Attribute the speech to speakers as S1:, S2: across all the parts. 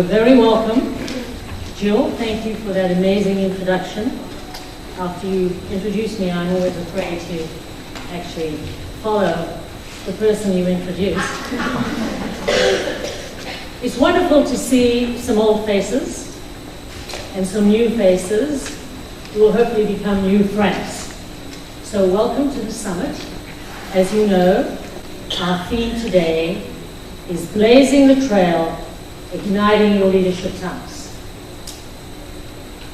S1: You're very welcome. Jill, thank you for that amazing introduction. After you introduce me, I'm always afraid to actually follow the person you introduced. It's wonderful to see some old faces and some new faces who will hopefully become new friends. So welcome to the summit. As you know, our theme today is Blazing the Trail, Igniting Your Leadership Talents.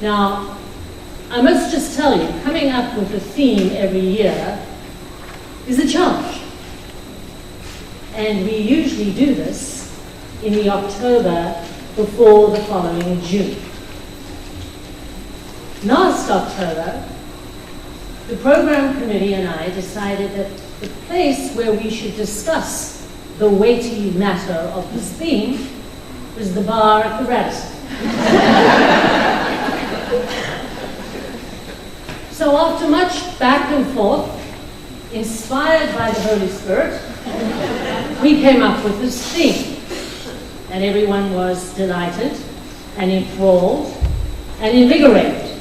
S1: Now, I must just tell you, coming up with a theme every year is a challenge. And we usually do this in the October before the following June. Last October, the program committee and I decided that the place where we should discuss the weighty matter of this theme was the bar at the Radisson. So after much back and forth, inspired by the Holy Spirit, we came up with this theme. And everyone was delighted and enthralled and invigorated.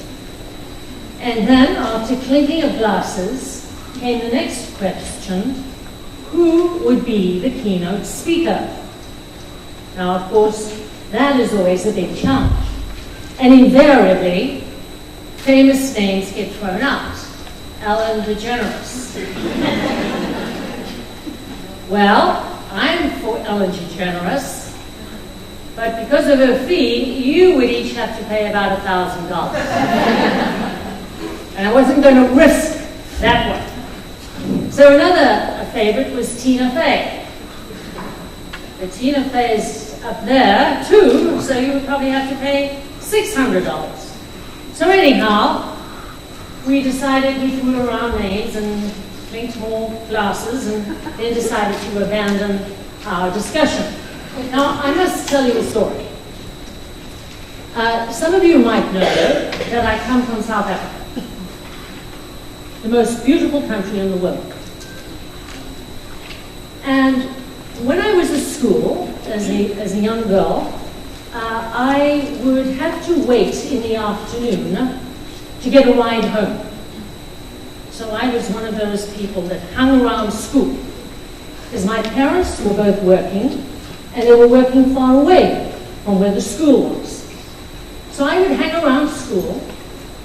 S1: And then, after clinking of glasses, came the next question: who would be the keynote speaker? Now, of course, that is always a big challenge. And invariably, famous names get thrown out. Ellen DeGeneres. Well, I'm for Ellen DeGeneres, but because of her fee, you would each have to pay about $1,000. And I wasn't going to risk that one. So another favorite was Tina Fey. But Tina Fey's up there too, so you would probably have to pay $600. So anyhow, we decided, we threw around names and clinked more glasses and then decided to abandon our discussion. Now, I must tell you a story. Some of you might know that I come from South Africa, the most beautiful country in the world. And when I was at school, as a young girl, I would have to wait in the afternoon to get a ride home. So I was one of those people that hung around school, because my parents were both working, and they were working far away from where the school was. So I would hang around school,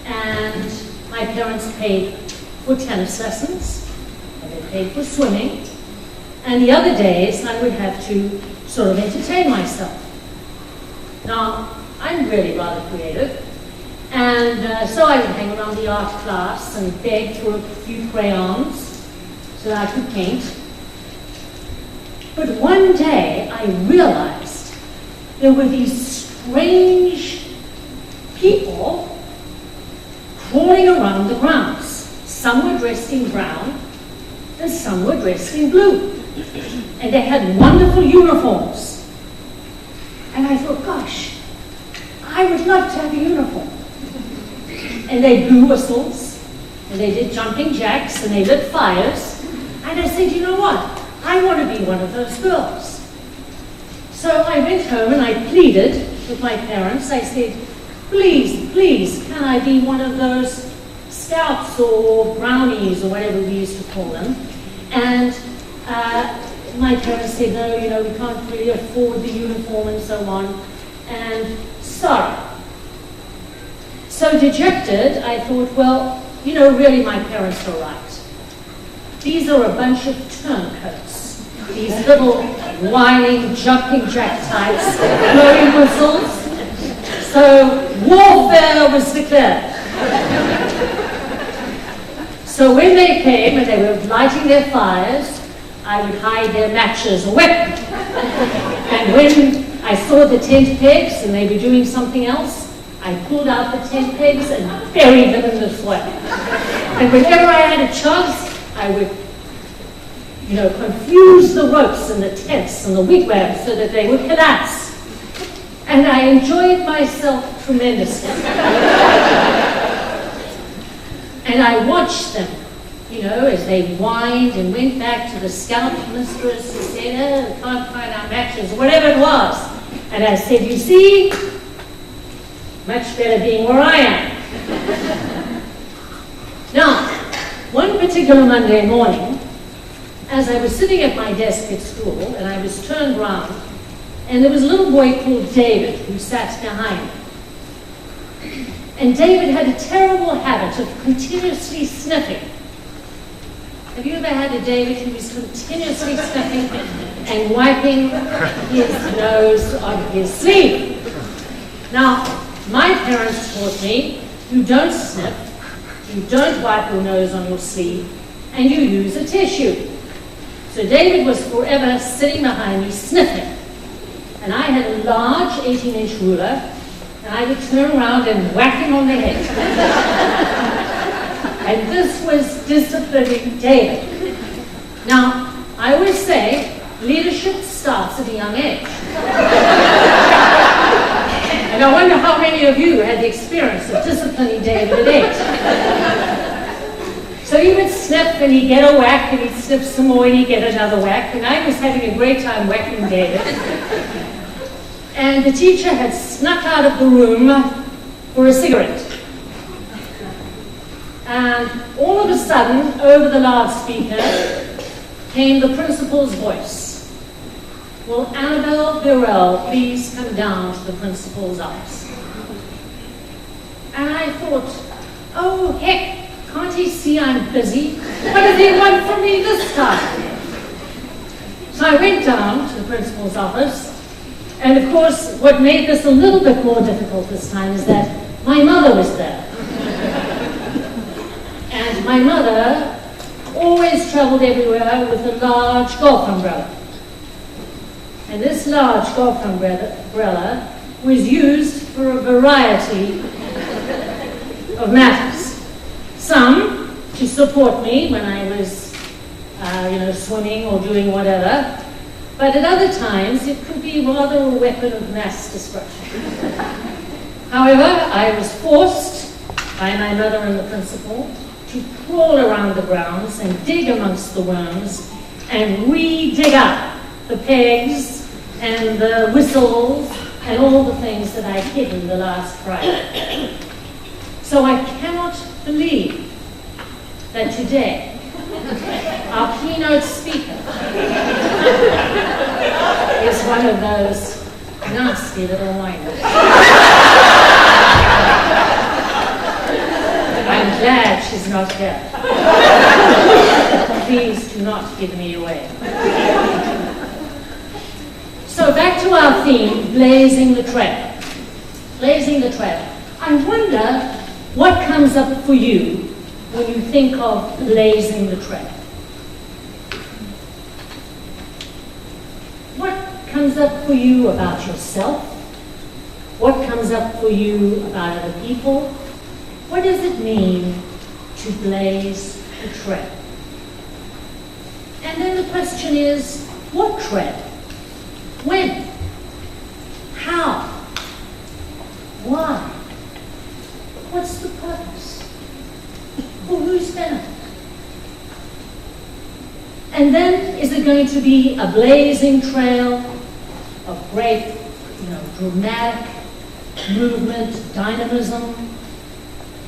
S1: and my parents paid for tennis lessons, and they paid for swimming, and the other days I would have to sort of entertain myself. Now, I'm really rather creative, and so I would hang around the art class and beg for a few crayons so that I could paint. But one day I realized there were these strange people crawling around the grounds. Some were dressed in brown, and some were dressed in blue. And they had wonderful uniforms. And I thought, gosh, I would love to have a uniform. And they blew whistles, and they did jumping jacks, and they lit fires. And I said, you know what? I want to be one of those girls. So I went home and I pleaded with my parents. I said, please, please, can I be one of those scouts or brownies or whatever we used to call them? And my parents said, no, you know, we can't really afford the uniform and so on. And sorry. So dejected, I thought, well, you know, really my parents are right. These are a bunch of turncoats. These little whining, jumping jack types, blowing whistles. So warfare was declared. So when they came and they were lighting their fires, I would hide their matches or weapons. And when I saw the tent pegs and they were doing something else, I pulled out the tent pegs and buried them in the soil. And whenever I had a chance, I would, you know, confuse the ropes and the tents and the wigwams so that they would collapse. And I enjoyed myself tremendously. And I watched them, you know, as they whined and went back to the scout mistress and said, oh, can't find our matches, whatever it was. And I said, you see, much better being where I am. Now, one particular Monday morning, as I was sitting at my desk at school, and I was turned round, and there was a little boy called David who sat behind me. And David had a terrible habit of continuously sniffing. Have you ever had a David who was continuously sniffing and wiping his nose on his sleeve? Now, my parents taught me, you don't sniff, you don't wipe your nose on your sleeve, and you use a tissue. So David was forever sitting behind me sniffing. And I had a large 18-inch ruler, and I would turn around and whack him on the head. And this was disciplining David. Now, I always say, leadership starts at a young age. And I wonder how many of you had the experience of disciplining David at 8. So he would sniff, and he'd get a whack, and he'd sniff some more, and he'd get another whack. And I was having a great time whacking David. And the teacher had snuck out of the room for a cigarette. And all of a sudden, over the loudspeaker, came the principal's voice. Will Annabel Birrell please come down to the principal's office? And I thought, oh heck, can't he see I'm busy? What does he want from me this time? So I went down to the principal's office. And of course, what made this a little bit more difficult this time is that my mother was there. And my mother always traveled everywhere with a large golf umbrella. And this large golf umbrella was used for a variety of matters. Some to support me when I was, swimming or doing whatever. But at other times, it could be rather a weapon of mass destruction. However, I was forced by my mother and the principal to crawl around the grounds and dig amongst the worms and re-dig up the pegs and the whistles and all the things that I'd hidden the last Friday. So I cannot believe that today, our keynote speaker is one of those nasty little whiners. I'm glad she's not here. Please do not give me away. So back to our theme, blazing the trail. Blazing the trail. I wonder what comes up for you when you think of blazing the trail. What comes up for you about yourself? What comes up for you about other people? What does it mean to blaze the trail? And then the question is, what trail? When? How? Why? What's the purpose? For whose benefit? And then, is it going to be a blazing trail of great, dramatic movement, dynamism,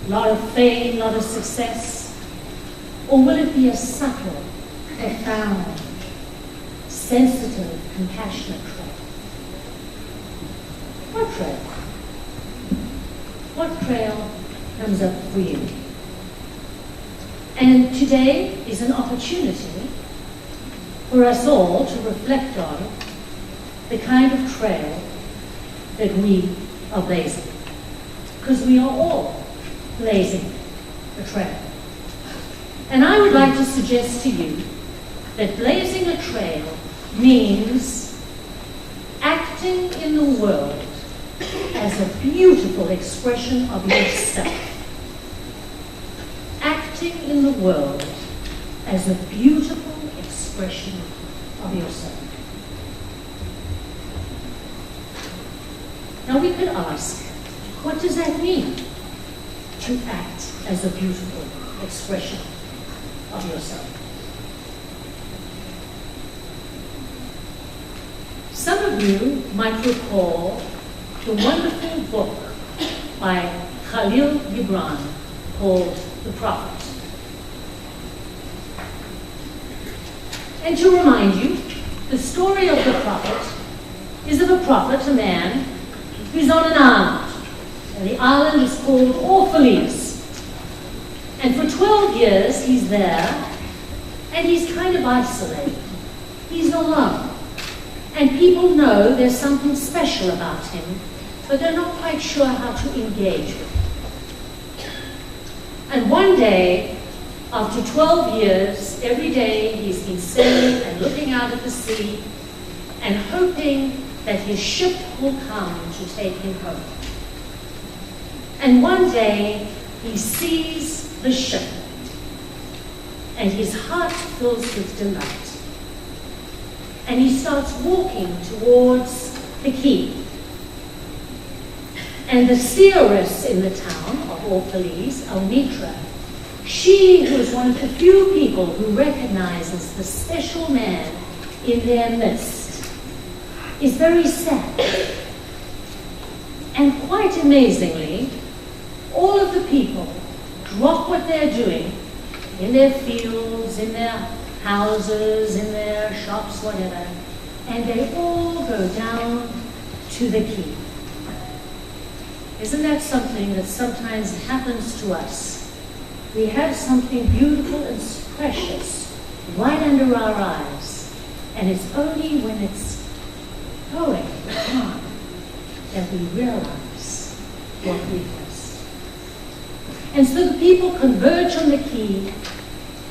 S1: a lot of fame, a lot of success? Or will it be a subtle, profound, sensitive, compassionate trail? What trail? What trail comes up for you? And today is an opportunity for us all to reflect on the kind of trail that we are blazing. Because we are all blazing a trail. And I would like to suggest to you that blazing a trail means acting in the world as a beautiful expression of yourself. Acting in the world as a beautiful expression of yourself. Now we could ask, what does that mean, to act as a beautiful expression of yourself? Some of you might recall the wonderful book by Khalil Gibran called The Prophet. And to remind you, the story of the prophet is of a prophet, a man, who's on an island. And the island is called Orphalese. And for 12 years he's there, and he's kind of isolated. He's alone. And people know there's something special about him, but they're not quite sure how to engage with him. And one day, after 12 years, every day he's been sailing and looking out at the sea and hoping that his ship will come to take him home. And one day he sees the ship and his heart fills with delight. And he starts walking towards the quay. And the seeress in the town of Orphalese, Almitra, she who is one of the few people who recognizes the special man in their midst, is very sad. And quite amazingly, all of the people drop what they're doing in their fields, in their houses, in their shops, whatever, and they all go down to the quay. Isn't that something that sometimes happens to us? We have something beautiful and precious right under our eyes, and it's only when it's going on that we realize what we've missed. And so the people converge on the quay,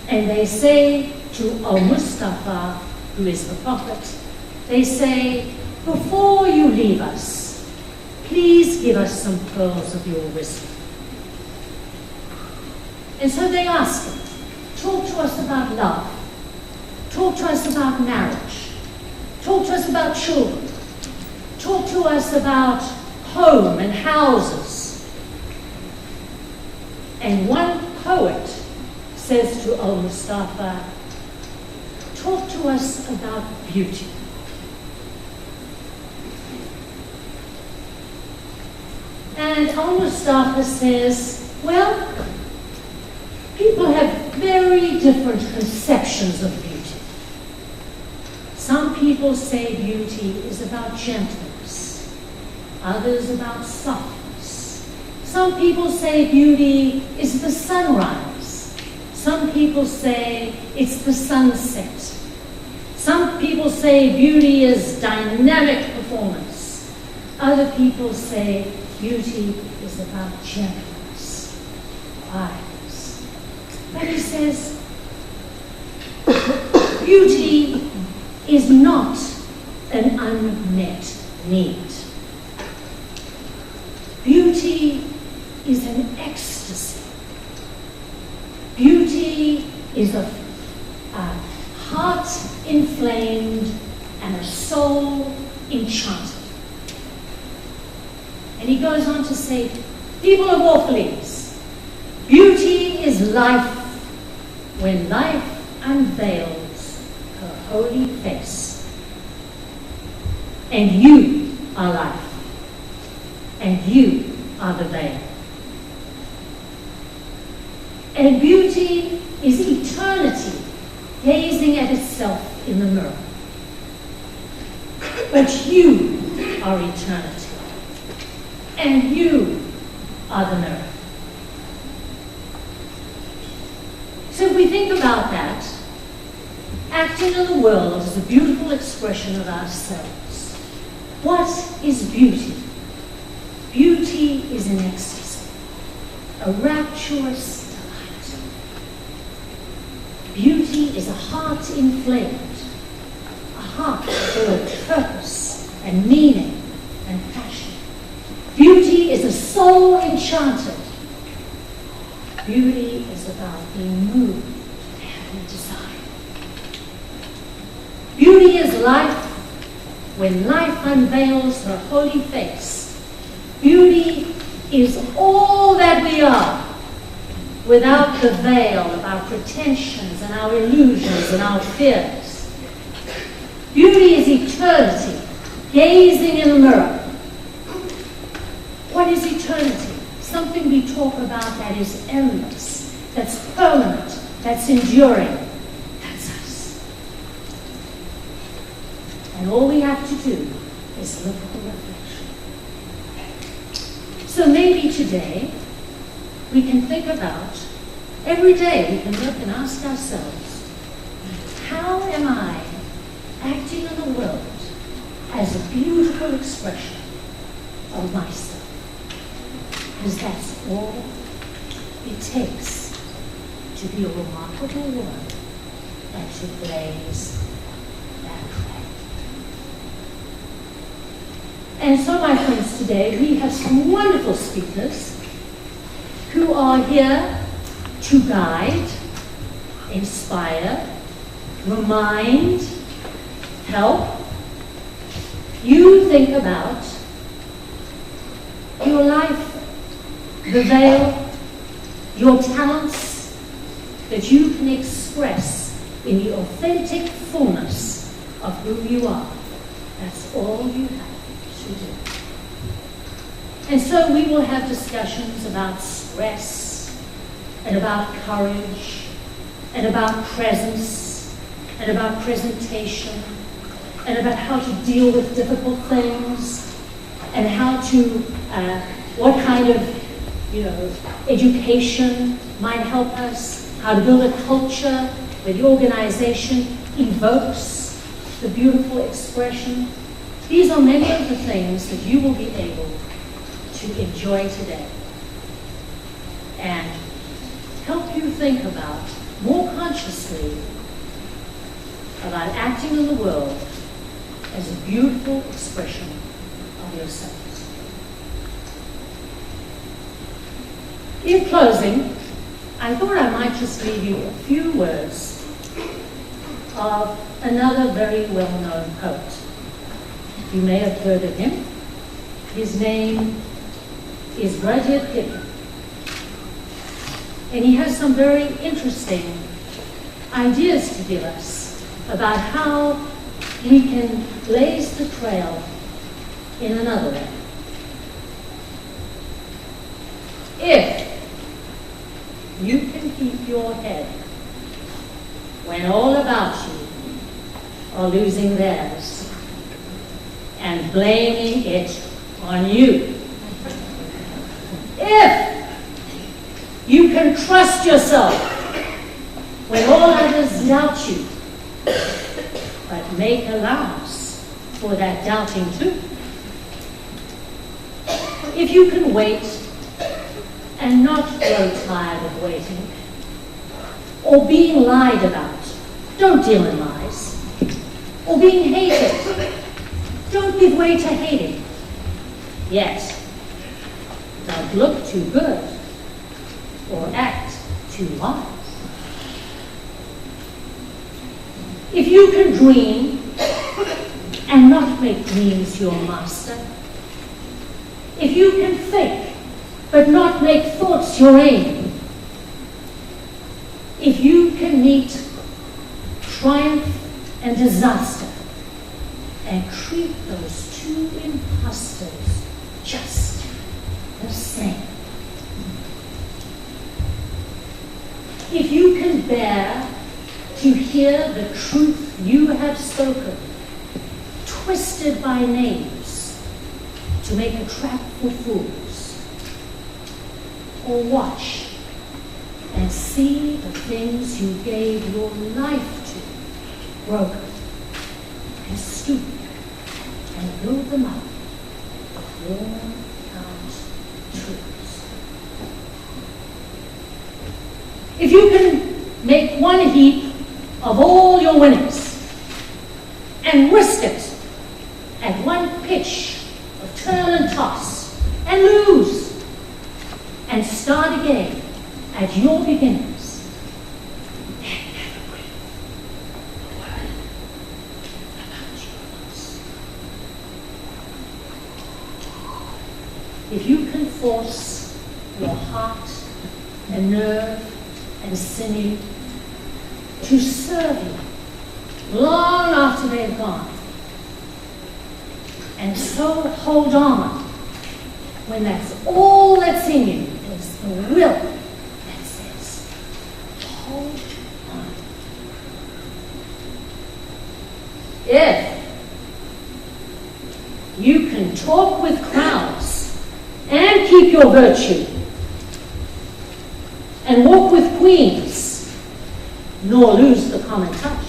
S1: and they say to Al-Mustafa, who is the prophet, they say, before you leave us, please give us some pearls of your wisdom. And so they ask him, talk to us about love. Talk to us about marriage. Talk to us about children. Talk to us about home and houses. And one poet says to Al-Mustafa, talk to us about beauty. And Al-Mustafa says, well, people have very different conceptions of beauty. Some people say beauty is about gentleness, others about softness. Some people say beauty is the sunrise. Some people say it's the sunset. Some people say beauty is dynamic performance. Other people say beauty is about gentleness, quietness. But he says, beauty is not an unmet need. Beauty is an ecstasy. Beauty is a heart inflamed and a soul enchanted. And he goes on to say, people of Orphalese, beauty is life when life unveils her holy face. And you are life. And you are the veil. And beauty is eternity gazing at itself in the mirror. But you are eternity. And you are the mirror. So if we think about that, acting in the world is a beautiful expression of ourselves. What is beauty? Beauty is an ecstasy, a rapturous delight. Beauty is a heart inflamed, a heart full of purpose and meaning and passion. Beauty is a soul enchanted. Beauty is about being moved and having desire. Beauty is life when life unveils her holy face. Beauty is all that we are without the veil of our pretensions and our illusions and our fears. Beauty is eternity gazing in a mirror. What is eternity? Something we talk about that is endless, that's permanent, that's enduring. That's us. And all we have to do is look at the reflection. So maybe today we can think about, every day we can look and ask ourselves, how am I acting in the world as a beautiful expression of myself? Because that's all it takes to be a remarkable woman and to blaze that trail. And so, my friends, today we have some wonderful speakers who are here to guide, inspire, remind, help you think about your life, the veil, your talents that you can express in the authentic fullness of who you are. That's all you have to do. And so we will have discussions about stress, and about courage, and about presence, and about presentation, and about how to deal with difficult things, and how to, what kind of, education might help us, how to build a culture where the organization evokes the beautiful expression. These are many of the things that you will be able to enjoy today and help you think about, more consciously, about acting in the world as a beautiful expression of yourselves. In closing, I thought I might just leave you a few words of another very well-known poet. You may have heard of him. His name is Rudyard Kipling. And he has some very interesting ideas to give us about how we can blaze the trail in another way. If you can keep your head when all about you are losing theirs and blaming it on you. If you can trust yourself when all others doubt you, but make allowance for that doubting too. If you can wait and not grow tired of waiting or being lied about, don't deal in lies, or being hated, don't give way to hating. Yet, don't look too good or act too wise. If you can dream and not make dreams your master, if you can think but not make thoughts your aim, if you can meet triumph and disaster and treat those two imposters just the same, if you can bear to hear the truth you have spoken, twisted by names to make a trap for fools, or watch and see the things you gave your life to broken, and stoop and build them up with worn out truths. If you can make one heap of all your winnings and risk it at one pitch of turn and toss and lose and start again at your beginnings and never breathe a word about your loss. If you can force your heart and nerve and sinew to serve you long after they've gone, And so hold on when that's all that's in you, is the will that says, hold on. If you can talk with crowds and keep your virtue, and walk with queens, nor lose the common touch,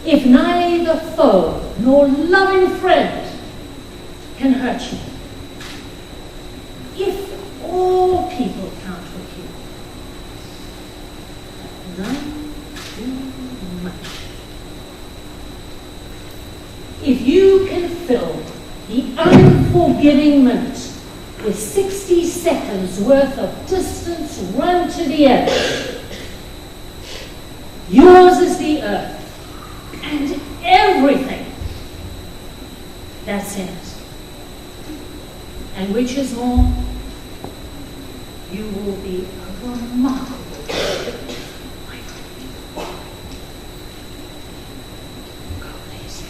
S1: if neither foe nor loving friend can hurt you, if all people count with you, none too much. If you can fill the unforgiving minute with 60 seconds worth of distance run to the edge, yours is the earth and everything that's in it. And which is more, you will be a remarkable life. Go, ladies.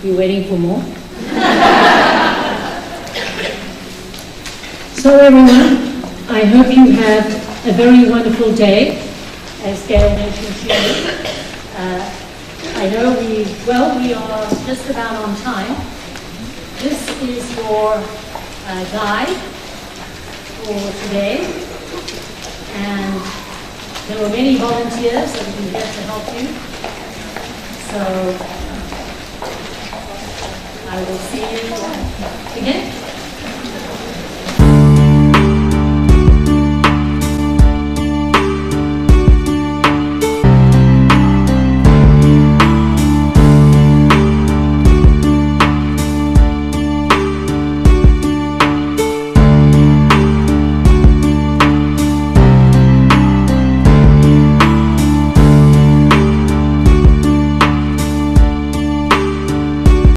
S1: You waiting for more? So everyone, I hope you have a very wonderful day, as Gail mentioned to you. I know we are just about on time. This is your guide for today, and there were many volunteers that will be here to help you. So I will see you again.